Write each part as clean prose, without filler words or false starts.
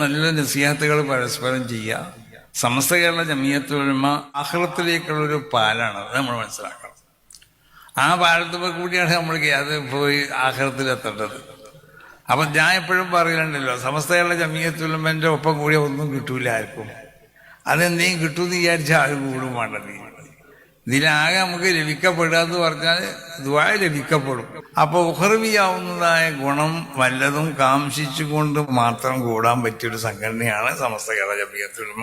നല്ല നസിഹത്തുകൾ പരസ്പരം ചെയ്യുക. സമസ്ത കേരള ജമിയത്തുൽ ഉലമ ആഖിറത്തിലേക്കുള്ളൊരു പാലാണ്. അത് നമ്മൾ മനസ്സിലാക്കണം. ആ പാലത്തുമ്പോൾ കൂടിയാണ് നമ്മൾ അത് പോയി ആഖിറത്തിലെത്തേണ്ടത്. അപ്പം ഞാൻ എപ്പോഴും പറയലുണ്ടല്ലോ, സമസ്ത കേരള ജമിയത്തുൽ ഉലമന്റെ ഒപ്പം കൂടിയ ഒന്നും കിട്ടൂല ആർക്കും. അതെന്തെങ്കിലും കിട്ടുമെന്ന് വിചാരിച്ചാൽ ആരും കൂടും വേണ്ടത്. ഇതിലാകെ നമുക്ക് ലഭിക്കപ്പെടുക എന്ന് പറഞ്ഞാൽ ദുആ ലഭിക്കപ്പെടും. അപ്പോൾ ഉഖ്റവിയാവുന്നതായ ഗുണം വല്ലതും കാംക്ഷിച്ചുകൊണ്ട് മാത്രം കൂടാൻ പറ്റിയൊരു സംഘടനയാണ് സമസ്ത കേരള ജമിയത്തുൽ ഉലമ.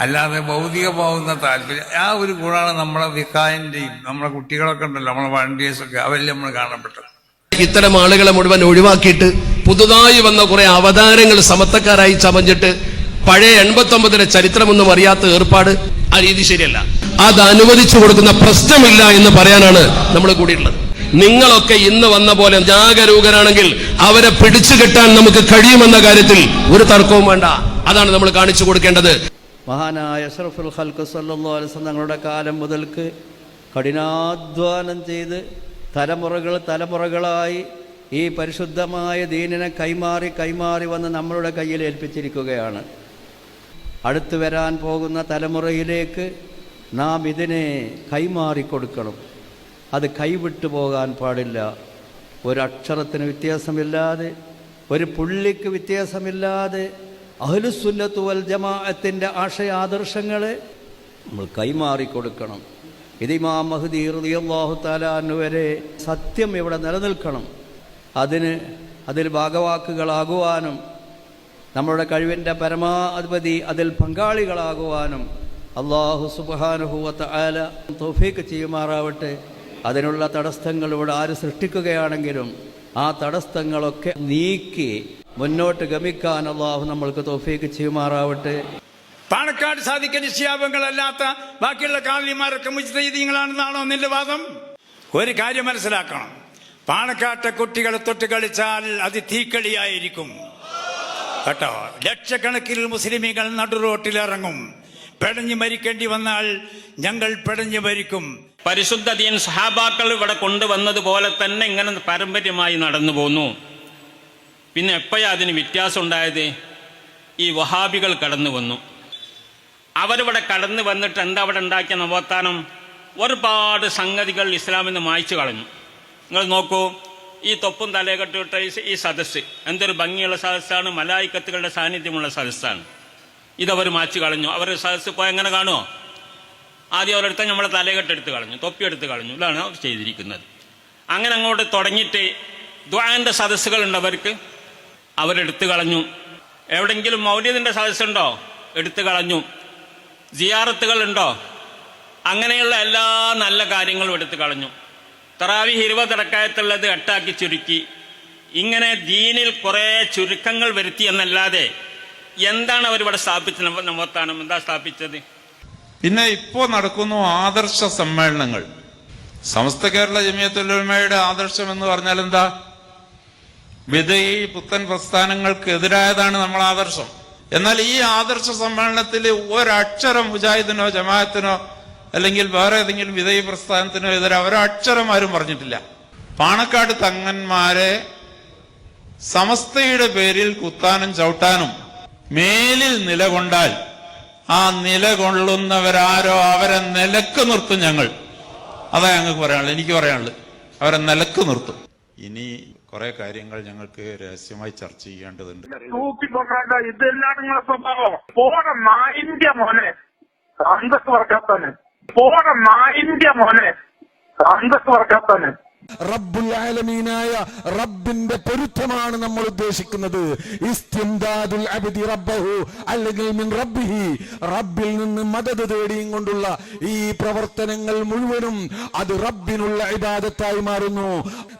അല്ലാതെ ഭൗതികമാവുന്ന താല്പര്യം, ആ ഒരു ഗുണമാണ് നമ്മളെ വിഖായന്റെയും നമ്മളെ കുട്ടികളൊക്കെ ഉണ്ടല്ലോ, നമ്മളെ വളണ്ടിയേഴ്സൊക്കെ, അവരെല്ലാം നമ്മൾ കാണപ്പെട്ടത്. ഇത്തരം ആളുകളെ മുഴുവൻ ഒഴിവാക്കിയിട്ട് പുതുതായി വന്ന കുറെ അവതാരങ്ങൾ സമത്തക്കാരായി ചമഞ്ഞിട്ട് പഴയ 89 ചരിത്രമൊന്നും അറിയാത്ത ഏർപ്പാട്, ആ രീതി ശരിയല്ല. അത് അനുവദിച്ചു കൊടുക്കുന്ന പ്രശ്നമില്ല എന്ന് പറയാനാണ് നമ്മൾ കൂടിയിട്ടുള്ളത്. നിങ്ങളൊക്കെ ഇന്ന് വന്ന പോലെ ജാഗരൂകരാണെങ്കിൽ അവരെ പിടിച്ചു കെട്ടാൻ നമുക്ക് കഴിയുമെന്ന കാര്യത്തിൽ ഒരു തർക്കവും വേണ്ട. അതാണ് നമ്മൾ കാണിച്ചു കൊടുക്കേണ്ടത്. മഹാനായ അഷ്റഫുൽ ഖൽഖ് സല്ലല്ലാഹു അലൈഹി വസല്ലം തങ്ങളുടെ കാലം മുതൽക്ക് കഠിനാധ്വാനം ചെയ്ത് തലമുറകളായി ഈ പരിശുദ്ധമായ ദീനിനെ കൈമാറി വന്ന് നമ്മളുടെ കയ്യിൽ ഏൽപ്പിച്ചിരിക്കുകയാണ്. അടുത്തു വരാൻ പോകുന്ന തലമുറയിലേക്ക് നാം ഇതിനെ കൈമാറിക്കൊടുക്കണം. അത് കൈവിട്ടു പോകാൻ പാടില്ല. ഒരക്ഷരത്തിന് വ്യത്യാസമില്ലാതെ, ഒരു പുള്ളിക്ക് വ്യത്യാസമില്ലാതെ അഹ്ലുസുന്നത്ത് വൽ ജമാഅത്തിൻ്റെ ആശയാദർശങ്ങളെ നമ്മൾ കൈമാറിക്കൊടുക്കണം. ഇത് ഇമാം മഹ്ദി റളിയല്ലാഹു തആല അൻഹു വരെ സത്യം ഇവിടെ നിലനിൽക്കണം. അതിൽ ഭാഗവാക്കുകളാകുവാനും നമ്മളുടെ കഴിവിൻ്റെ പരമാധിപതി അതിൽ പങ്കാളികളാകുവാനും അല്ലാഹു സുബ്ഹാനഹു വ തആല തൗഫീഖ് ചെയ്യുമാറാവട്ടെ. അതിനുള്ള തടസ്സങ്ങൾ ഇവിടെ ആര് സൃഷ്ടിക്കുകയാണെങ്കിലും ആ തടസ്സങ്ങളൊക്കെ നീക്കി മുന്നോട്ട് ഗമിക്കാൻ അല്ലാഹു നമ്മൾക്ക് തൗഫീഖ് ചെയ്യുമാറാവട്ടെ. പാണക്കാട് സാദിഖ് നിശ്ചയാപങ്ങളല്ലാത്ത ബാക്കിയുള്ള കാളിമാരൊക്കെ മുജ്തഹിദീങ്ങളാണെന്നാണോ നിന്റെ വാദം? ഒരു കാര്യം മനസ്സിലാക്കണം, പാണക്കാട്ടെ കുട്ടികളെ തൊട്ട് കളിച്ചാൽ അത് തീക്കളിയായിരിക്കും കേട്ടോ. ലക്ഷക്കണക്കിന് മുസ്ലിമീങ്ങൾ നടുറോട്ടിലിറങ്ങും. പെടഞ്ഞു മരിക്കേണ്ടി വന്നാൽ ഞങ്ങൾ പെടഞ്ഞു മരിക്കും. പരിശുദ്ധ ദീൻ സഹാബാക്കൾ ഇവിടെ കൊണ്ടുവന്നതുപോലെ തന്നെ ഇങ്ങനെ പാരമ്പര്യമായി നടന്നു പോന്നു. പിന്നെ എപ്പോഴാ അതിന് വ്യത്യാസം ഉണ്ടായത്? ഈ വഹാബികൾ കടന്നു വന്നു. അവരിവിടെ കടന്നു വന്നിട്ട് എന്താ അവിടെ ഉണ്ടാക്കിയ നവോത്ഥാനം? ഒരുപാട് സംഗതികൾ ഇസ്ലാമിൽ നിന്ന് മായ്ച്ചു കളഞ്ഞു. നിങ്ങൾ നോക്കൂ, ഈ തൊപ്പും തലകെട്ടിട്ട ഈ സദസ്സ് എന്തൊരു ഭംഗിയുള്ള സദസ്സാണ്, മലായിക്കത്തുകളുടെ സാന്നിധ്യമുള്ള സദസ്സാണ്. ഇതവർ മായ്ച്ചു കളഞ്ഞു. അവർ സദസ്സ് പോയി എങ്ങനെ കാണുമോ? ആദ്യം അവരെടുത്ത് നമ്മളെ തലകെട്ടെടുത്ത് കളഞ്ഞു, തൊപ്പിയെടുത്ത് കളഞ്ഞു. ഇതാണ് അവർ ചെയ്തിരിക്കുന്നത്. അങ്ങനെ അങ്ങോട്ട് തുടങ്ങിയിട്ട് ദുആന്റെ സദസ്സുകളുണ്ട് അവർക്ക്, അവരെടുത്ത് കളഞ്ഞു. എവിടെയെങ്കിലും മൗലിദിന്റെ സദസ്സുണ്ടോ? എടുത്തു കളഞ്ഞു. സിയാറത്തുകൾ ഉണ്ടോ? അങ്ങനെയുള്ള എല്ലാ നല്ല കാര്യങ്ങളും എടുത്തു കളഞ്ഞു. തറാവീഹ് 20 റക്അത്തുള്ളത് 8 ചുരുക്കി. ഇങ്ങനെ ദീനിൽ കുറെ ചുരുക്കങ്ങൾ വരുത്തി എന്നല്ലാതെ എന്താണ് അവരിവിടെ സ്ഥാപിച്ചത്? നവോത്ഥാനം എന്താ സ്ഥാപിച്ചത്? പിന്നെ ഇപ്പോ നടക്കുന്നു ആദർശ സമ്മേളനങ്ങൾ. സമസ്ത കേരള ജമിയത്തുൽ ഉലമയുടെ ആദർശം എന്ന് പറഞ്ഞാൽ എന്താ? വിദഈ പുത്തൻ പ്രസ്ഥാനങ്ങൾക്ക് എതിരായതാണ് നമ്മൾ ആദർശം. എന്നാൽ ഈ ആദർശ സമ്മേളനത്തിൽ ഒരക്ഷരം മുജാഹിദിനോ ജമാഅത്തിനോ അല്ലെങ്കിൽ വേറെ ഏതെങ്കിലും വിദഈ പ്രസ്ഥാനത്തിനോ എതിരെ ഒരക്ഷരം ആരും പറഞ്ഞിട്ടില്ല. പാണക്കാട് തങ്ങന്മാരെ സമസ്തയുടെ പേരിൽ കുത്താനും ചവിട്ടാനും മേലിൽ നിലകൊണ്ടാൽ ആ നിലകൊള്ളുന്നവരാരോ അവരെ നിലക്ക് നിർത്തും ഞങ്ങൾ. അതാ ഞങ്ങൾക്ക് പറയാനുള്ളത്, എനിക്ക് പറയാനുള്ളത്. അവരെ നിലക്ക് നിർത്തും. ഇനി കുറെ കാര്യങ്ങൾ ഞങ്ങൾക്ക് രഹസ്യമായി ചർച്ച ചെയ്യേണ്ടതുണ്ട്. ഇതെല്ലാം നിങ്ങളെ സ്വഭാവം. പോണ നായിന്റെ മോനെ അന്തസ് വർക്കാത്തന്നെ, പോണ നായിന്റെ മോനെ അന്തസ് വർക്കാത്തന്നെ. റബ്ബുൽ ആലമീനായ റബ്ബിന്റെ പൊരുത്തമാണ് നമ്മൾ ഉദ്ദേശിക്കുന്നത്. ഇസ്തിംദാദുൽ അബ്ദി റബ്ബഹു അല്ലെങ്കിൽ മിൻ റബ്ബിഹി, റബ്ബിൽ നിന്ന് മദദ് തേടിയും കൊണ്ടുള്ള ഈ പ്രവർത്തനങ്ങൾ മുഴുവനും അത് റബ്ബിനുള്ള ഇബാദത്തായി മാറുന്നു.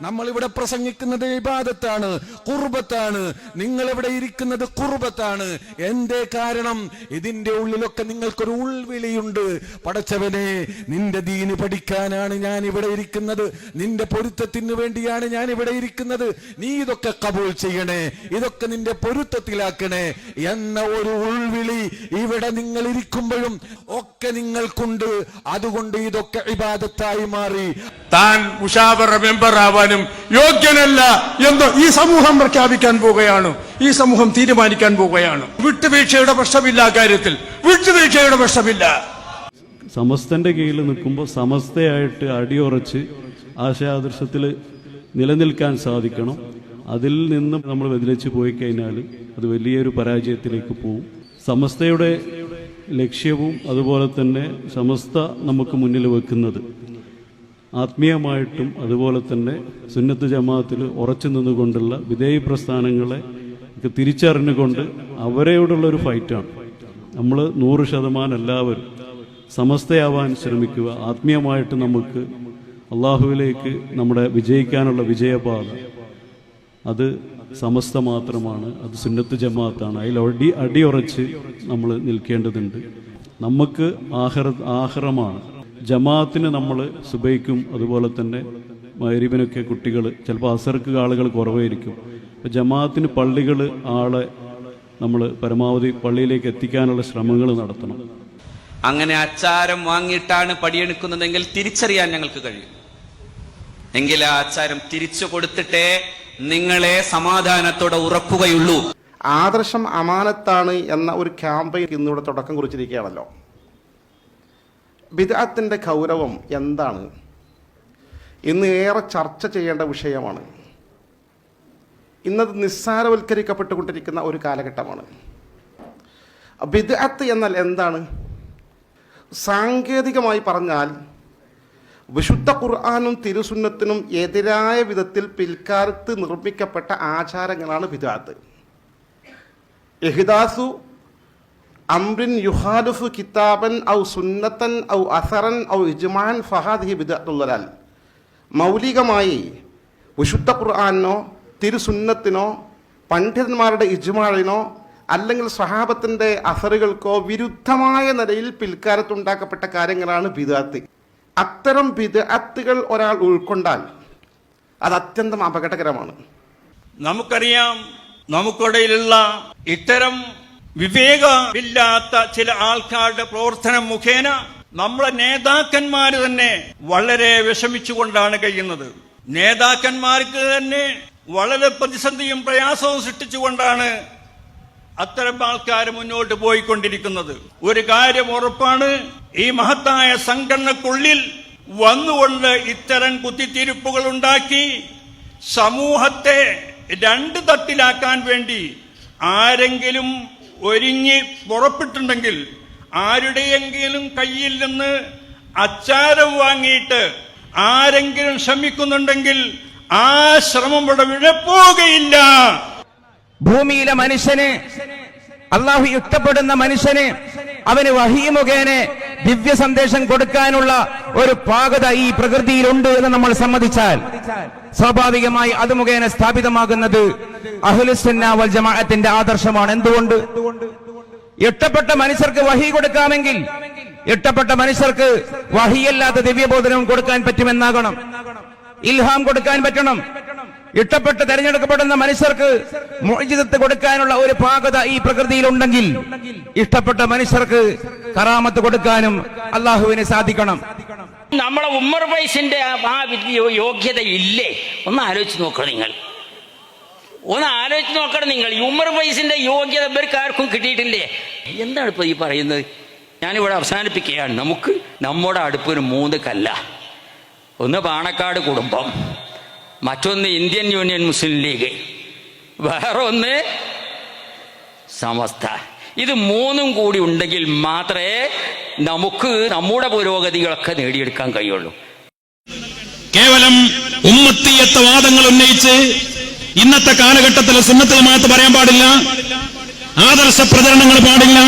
നമ്മൾ ഇവിടെ പ്രസംഗിക്കുന്നത് ഇബാദത്താണ്, ഖുർബത്താണ്. നിങ്ങൾ ഇവിടെ ഇരിക്കുന്നത് ഖുർബത്താണ്. എന്തേ കാരണം? ഇതിന്റെ ഉള്ളിലൊക്കെ നിങ്ങൾക്കൊരു ഉൾവിളിയുണ്ട്. പടച്ചവനെ, നിന്റെ ദീന് പഠിക്കാനാണ് ഞാൻ ഇവിടെ ഇരിക്കുന്നത്, നിന്റെ പൊരുത്തത്തിന് വേണ്ടിയാണ് ഞാൻ ഇവിടെ ഇരിക്കുന്നത്, നീ ഇതൊക്കെ കബൂൽ ചെയ്യണേ, ഇതൊക്കെ നിന്റെ പൊരുത്തത്തിലാക്കണേ എന്ന ഒരു ഉൾവിളി ഇവിടെ നിങ്ങൾ ഇരിക്കുമ്പോഴും ഒക്കെ നിങ്ങൾക്കുണ്ട്. അതുകൊണ്ട് ഇതൊക്കെ ഇബാദത്തായി മാറി. താൻ മുശാവറ മെമ്പർ ആവാനും യോഗ്യനല്ല എന്ന് ഈ സമൂഹം പ്രഖ്യാപിക്കാൻ പോവുകയാണ്, ഈ സമൂഹം തീരുമാനിക്കാൻ പോവുകയാണ്. വിട്ടുവീഴ്ചയുടെ പ്രശ്നമില്ല, കാര്യത്തിൽ വിട്ടുവീഴ്ചയുടെ പ്രശ്നമില്ല. സമസ്തന്റെ കീഴിൽ നിൽക്കുമ്പോൾ സമസ്തയായിട്ട് അടിയുറച്ച് ആശയാദർശത്തിൽ നിലനിൽക്കാൻ സാധിക്കണം. അതിൽ നിന്ന് നമ്മൾ വ്യതിചലിച്ച് പോയി കഴിഞ്ഞാൽ അത് വലിയൊരു പരാജയത്തിലേക്ക് പോകും. സമസ്തയുടെ ലക്ഷ്യവും അതുപോലെ തന്നെ സമസ്ത നമുക്ക് മുന്നിൽ വെക്കുന്നത് ആത്മീയമായിട്ടും അതുപോലെ തന്നെ സുന്നത്ത് ജമാഅത്തിൽ ഉറച്ചു നിന്നുകൊണ്ടുള്ള വിധേയ പ്രസ്ഥാനങ്ങളെ തിരിച്ചറിഞ്ഞുകൊണ്ട് അവരോടുള്ളൊരു ഫൈറ്റാണ്. നമ്മൾ 100% എല്ലാവരും സമസ്തയാവാൻ ശ്രമിക്കുക. ആത്മീയമായിട്ട് നമുക്ക് അള്ളാഹുവിലേക്ക് നമ്മുടെ വിജയിക്കാനുള്ള വിജയപാത അത് സമസ്ത മാത്രമാണ്, അത് സുന്നത്ത് ജമാഅത്താണ്. അതിൽ അടിയുറച്ച് നമ്മൾ നിൽക്കേണ്ടതുണ്ട്. നമുക്ക് ആഖിറമാണ്. ജമാഅത്തിന് നമ്മൾ സുബൈക്കും അതുപോലെ തന്നെ മഗ്‌രിബിനൊക്കെ കുട്ടികൾ ചിലപ്പോൾ അസർക്ക് ആളുകൾ കുറവായിരിക്കും. അപ്പോൾ ജമാഅത്തിന് പള്ളികൾ ആളെ നമ്മൾ പരമാവധി പള്ളിയിലേക്ക് എത്തിക്കാനുള്ള ശ്രമങ്ങൾ നടത്തണം. അങ്ങനെ അച്ചാരം വാങ്ങിയിട്ടാണ് പടിയെടുക്കുന്നതെങ്കിൽ തിരിച്ചറിയാൻ ഞങ്ങൾക്ക് കഴിയും. എങ്കിൽ ആ അച്ചാരം തിരിച്ചു കൊടുത്തിട്ടേ നിങ്ങളെ സമാധാനത്തോടെ ഉറക്കുകയുള്ളൂ. ആദർശം അമാനത്താണ് എന്ന ഒരു ക്യാമ്പയിൻ ഇന്നിവിടെ തുടക്കം കുറിച്ചിരിക്കുകയാണല്ലോ. ബിദ്അത്തിന്റെ ഗൗരവം എന്താണ് ഇന്ന് ഏറെ ചർച്ച ചെയ്യേണ്ട വിഷയമാണ്. ഇന്നത് നിസ്സാരവൽക്കരിക്കപ്പെട്ടുകൊണ്ടിരിക്കുന്ന ഒരു കാലഘട്ടമാണ്. ബിദ്അത്ത് എന്നാൽ എന്താണ്? സാങ്കേതികമായി പറഞ്ഞാൽ വിശുദ്ധ ഖുർആനും തിരുസുന്നത്തിനും എതിരായ വിധത്തിൽ പിൽക്കാലത്ത് നിർമ്മിക്കപ്പെട്ട ആചാരങ്ങളാണ് ബിദ്അത്ത്. ഇഹ്ദാസു അംറിൻ യുഹാലിഫു കിതാബൻ ഔ സുന്നത്തൻ ഔ അസറൻ ഔ ഇജ്മാൻ ഫഹാദിഹി ബിദ്അത്തുൽ ദലാൽ. മൗലികമായി വിശുദ്ധ ഖുർആനോ തിരുസുന്നത്തിനോ പണ്ഡിതന്മാരുടെ ഇജ്മാഴിനോ അല്ലെങ്കിൽ സ്വഹാബത്തിന്റെ അസറുകൾക്കോ വിരുദ്ധമായ നിലയിൽ പിൽക്കാലത്തുണ്ടാക്കപ്പെട്ട കാര്യങ്ങളാണ് ബിദ്അത്ത്. അത്തരം ബിദ്അത്തുകൾ ഒരാൾ ഉൾക്കൊണ്ടാൽ അത് അത്യന്തം അപകടകരമാണ്. നമുക്കറിയാം, നമുക്കിടയിലുള്ള ഇത്തരം വിവേകമില്ലാത്ത ചില ആൾക്കാരുടെ പ്രവർത്തനം മുഖേന നമ്മളെ നേതാക്കന്മാർ തന്നെ വളരെ വിഷമിച്ചുകൊണ്ടാണ് കഴിയുന്നത്. നേതാക്കന്മാർക്ക് തന്നെ വളരെ പ്രതിസന്ധിയും പ്രയാസവും സൃഷ്ടിച്ചുകൊണ്ടാണ് അത്തരം ആൾക്കാർ മുന്നോട്ട് പോയിക്കൊണ്ടിരിക്കുന്നത്. ഒരു കാര്യം ഉറപ്പാണ്, ഈ മഹത്തായ സംഘടനക്കുള്ളിൽ വന്നുകൊണ്ട് ഇത്തരം കുത്തിത്തിരിപ്പുകൾ ഉണ്ടാക്കി സമൂഹത്തെ രണ്ട് തട്ടിലാക്കാൻ വേണ്ടി ആരെങ്കിലും ഒരുങ്ങി പുറപ്പെട്ടിട്ടുണ്ടെങ്കിൽ, ആരുടെയെങ്കിലും കയ്യിൽ നിന്ന് അച്ചാരം വാങ്ങിയിട്ട് ആരെങ്കിലും ശ്രമിക്കുന്നുണ്ടെങ്കിൽ ആ ശ്രമം ഇവിടെ വിഴപ്പോകുകയില്ല. ഭൂമിയിലെ മനുഷ്യന്, അള്ളാഹു ഇഷ്ടപ്പെടുന്ന മനുഷ്യന്, അവന് വഹീ മുഖേന ദിവ്യ സന്ദേശം കൊടുക്കാനുള്ള ഒരു പാകത ഈ പ്രകൃതിയിലുണ്ട് എന്ന് നമ്മൾ സമ്മതിച്ചാൽ സ്വാഭാവികമായി അത് മുഖേന സ്ഥാപിതമാകുന്നത് അഹ്ലുസുന്ന വൽ ജമാഅത്തിന്റെ ആദർശമാണ്. എന്തുകൊണ്ട്? ഇഷ്ടപ്പെട്ട മനുഷ്യർക്ക് വഹീ കൊടുക്കാമെങ്കിൽ ഇഷ്ടപ്പെട്ട മനുഷ്യർക്ക് വഹിയല്ലാത്ത ദിവ്യബോധനവും കൊടുക്കാൻ പറ്റുമെന്നാകണം. ഇൽഹാം കൊടുക്കാൻ പറ്റണം. ഇഷ്ടപ്പെട്ട് തെരഞ്ഞെടുക്കപ്പെടുന്ന മനുഷ്യർക്ക് മുഅ്ജിസത്ത് കൊടുക്കാനുള്ള ഒരു പാകത ഈ പ്രകൃതിയിലുണ്ടെങ്കിൽ ഇഷ്ടപ്പെട്ട മനുഷ്യർക്ക് കറാമത്ത് കൊടുക്കാനും അള്ളാഹുവിന് സാധിക്കണം. നമ്മളെ ഉമ്മർ ഫൈസിന്റെ ആ യോഗ്യത ഇല്ലേ? ഒന്ന് ആലോചിച്ച് നോക്കണം നിങ്ങൾ. ഈ ഉമ്മർ ഫൈസിന്റെ യോഗ്യത ഇവർക്ക് ആർക്കും കിട്ടിയിട്ടില്ലേ? എന്താണ് ഇപ്പൊ ഈ പറയുന്നത്? ഞാനിവിടെ അവസാനിപ്പിക്കുകയാണ്. നമുക്ക് നമ്മുടെ അടുപ്പൊരു 3 കല്ല. ഒന്ന് പാണക്കാട് കുടുംബം, മറ്റൊന്ന് ഇന്ത്യൻ യൂണിയൻ മുസ്ലിം ലീഗ്, വേറെ ഒന്ന് സമസ്ത. ഇത് 3ഉം കൂടി ഉണ്ടെങ്കിൽ മാത്രമേ നമുക്ക് നമ്മുടെ പുരോഗതികളൊക്കെ നേടിയെടുക്കാൻ കഴിയുള്ളൂ. കേവലം ഉമ്മത്തിയത്ത വാദങ്ങൾ ഉന്നയിച്ച് ഇന്നത്തെ കാലഘട്ടത്തിൽ സുന്നത്ത് ജമാഅത്ത് പറയാൻ പാടില്ല, ആദർശ പ്രചരണങ്ങൾ പാടില്ല,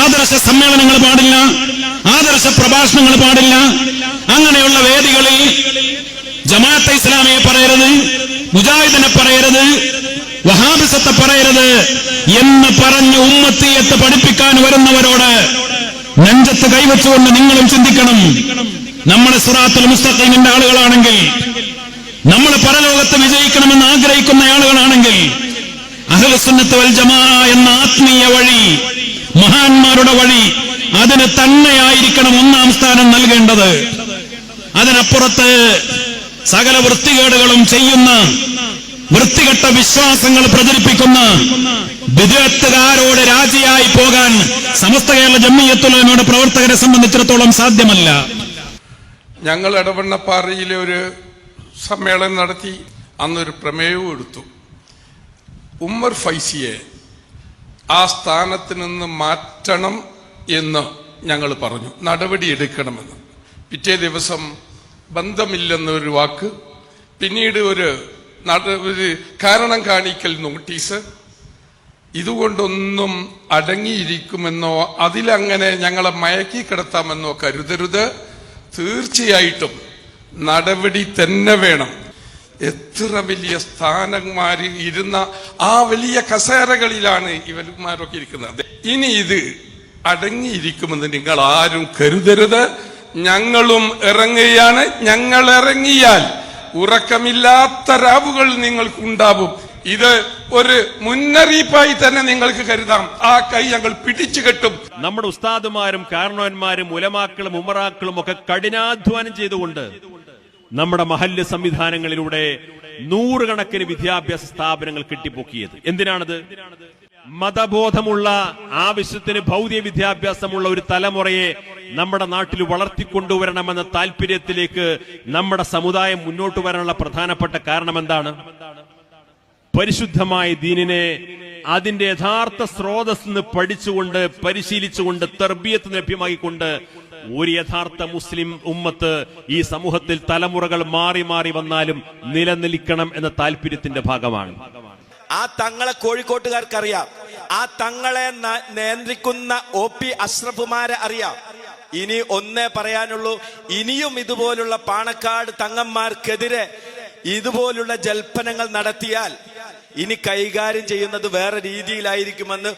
ആദർശ സമ്മേളനങ്ങൾ പാടില്ല, ആദർശ പ്രഭാഷണങ്ങൾ പാടില്ല. അങ്ങനെയുള്ള വേദികളിൽ ജമാഅത്തെ ഇസ്ലാമിയെ പറയരുത്, മുജാഹിദിനെ പറയരുത്, വഹാബിസത്തെ പറയരുത് എന്ന് പറഞ്ഞ് ഉമ്മത്തിയത്ത് പഠിപ്പിക്കാൻ വരുന്നവരോട് നെഞ്ചത്ത് കൈവച്ചുകൊണ്ട് നിങ്ങളും ചിന്തിക്കണം. നമ്മളെ സിറാത്തുൽ മുസ്തഖീമിന്റെ ആളുകളാണെങ്കിൽ നമ്മൾ പരലോകത്ത് വിജയിക്കണമെന്ന് ആഗ്രഹിക്കുന്ന ആളുകളാണെങ്കിൽ അഹ്ലുസുന്നത്ത് വൽ ജമാഅ എന്ന ആത്മീയ വഴി, മഹാന്മാരുടെ വഴി, അതിന് തന്നെയായിരിക്കണം ഒന്നാം സ്ഥാനം നൽകേണ്ടത്. അതിനപ്പുറത്ത് സകല വൃത്തികേടുകളും ചെയ്യുന്ന, വൃത്തികെട്ട വിശ്വാസങ്ങൾ പ്രചരിപ്പിക്കുന്ന ബിദ്അത്തുകാരോട് രാജിയായി പോകാൻ സമസ്ത കേരള ജംഇയ്യത്തുൽ ഉലമയുടെ പ്രവർത്തകരെ സംബന്ധിച്ചിടത്തോളം സാധ്യമല്ല. ഞങ്ങൾ എടവണ്ണപ്പാറയിലെ ഒരു സമ്മേളനം നടത്തി. അന്നൊരു പ്രമേയവും എടുത്തു. ഉമ്മർ ഫൈസിയെ ആ സ്ഥാനത്ത് നിന്ന് മാറ്റണം എന്ന് ഞങ്ങൾ പറഞ്ഞു, നടപടിയെടുക്കണമെന്ന്. പിറ്റേ ദിവസം ബന്ധമില്ലെന്നൊരു വാക്ക്, പിന്നീട് ഒരു കാരണം കാണിക്കൽ നോട്ടീസ്. ഇതുകൊണ്ടൊന്നും അടങ്ങിയിരിക്കുമെന്നോ അതിലങ്ങനെ ഞങ്ങളെ മയക്കി കിടത്താമെന്നോ കരുതരുത്. തീർച്ചയായിട്ടും നടപടി തന്നെ വേണം. എത്ര വലിയ സ്ഥാനന്മാര് ഇരുന്ന ആ വലിയ കസേരകളിലാണ് ഇവന്മാരൊക്കെ ഇരിക്കുന്നത്. ഇനി ഇത് അടങ്ങിയിരിക്കുമെന്ന് നിങ്ങൾ ആരും കരുതരുത്. ഞങ്ങളും ഇറങ്ങുകയാണ്. ഞങ്ങൾ ഇറങ്ങിയാൽ ഉറക്കമില്ലാത്ത രാവുകൾ നിങ്ങൾക്കുണ്ടാവും. ഇത് ഒരു മുന്നറിയിപ്പായി തന്നെ നിങ്ങൾക്ക് കരുതാം. ആ കൈ ഞങ്ങൾ പിടിച്ചു കെട്ടും. നമ്മുടെ ഉസ്താദുമാരും കാരണവന്മാരും ഉലമാക്കളും ഉമറാക്കളും ഒക്കെ കഠിനാധ്വാനം ചെയ്തുകൊണ്ട് നമ്മുടെ മഹല്ല് സംവിധാനങ്ങളിലൂടെ നൂറുകണക്കിന് വിദ്യാഭ്യാസ സ്ഥാപനങ്ങൾ കെട്ടിപ്പൊക്കിയത്. എന്തിനാണത്? മതബോധമുള്ള, ആവശ്യത്തിന് ഭൗതിക വിദ്യാഭ്യാസമുള്ള ഒരു തലമുറയെ നമ്മുടെ നാട്ടിൽ വളർത്തിക്കൊണ്ടുവരണമെന്ന താല്പര്യത്തിലേക്ക് നമ്മുടെ സമുദായം മുന്നോട്ട് വരാനുള്ള പ്രധാനപ്പെട്ട കാരണം എന്താണ്? പരിശുദ്ധമായ ദീനിനെ അതിന്റെ യഥാർത്ഥ സ്രോതസ് നിന്ന് പഠിച്ചുകൊണ്ട്, പരിശീലിച്ചുകൊണ്ട്, തർബിയത്ത് ലഭ്യമാക്കിക്കൊണ്ട് ഒരു യഥാർത്ഥ മുസ്ലിം ഉമ്മത്ത് ഈ സമൂഹത്തിൽ തലമുറകൾ മാറി മാറി വന്നാലും നിലനിൽക്കണം എന്ന താല്പര്യത്തിന്റെ ഭാഗമാണ്. ആ തങ്ങളെ കോഴിക്കോട്ടുകാർക്ക് അറിയാം. ആ തങ്ങളെ നിയന്ത്രിക്കുന്ന OP അഷ്റഫുമാരെ അറിയാം. ഇനി ഒന്നേ പറയാനുള്ളൂ, ഇനിയും ഇതുപോലുള്ള പാണക്കാട് തങ്ങന്മാർക്കെതിരെ ഇതുപോലുള്ള ജൽപ്പനങ്ങൾ നടത്തിയാൽ ഇനി കൈകാര്യം ചെയ്യുന്നത് വേറെ രീതിയിലായിരിക്കുമെന്ന്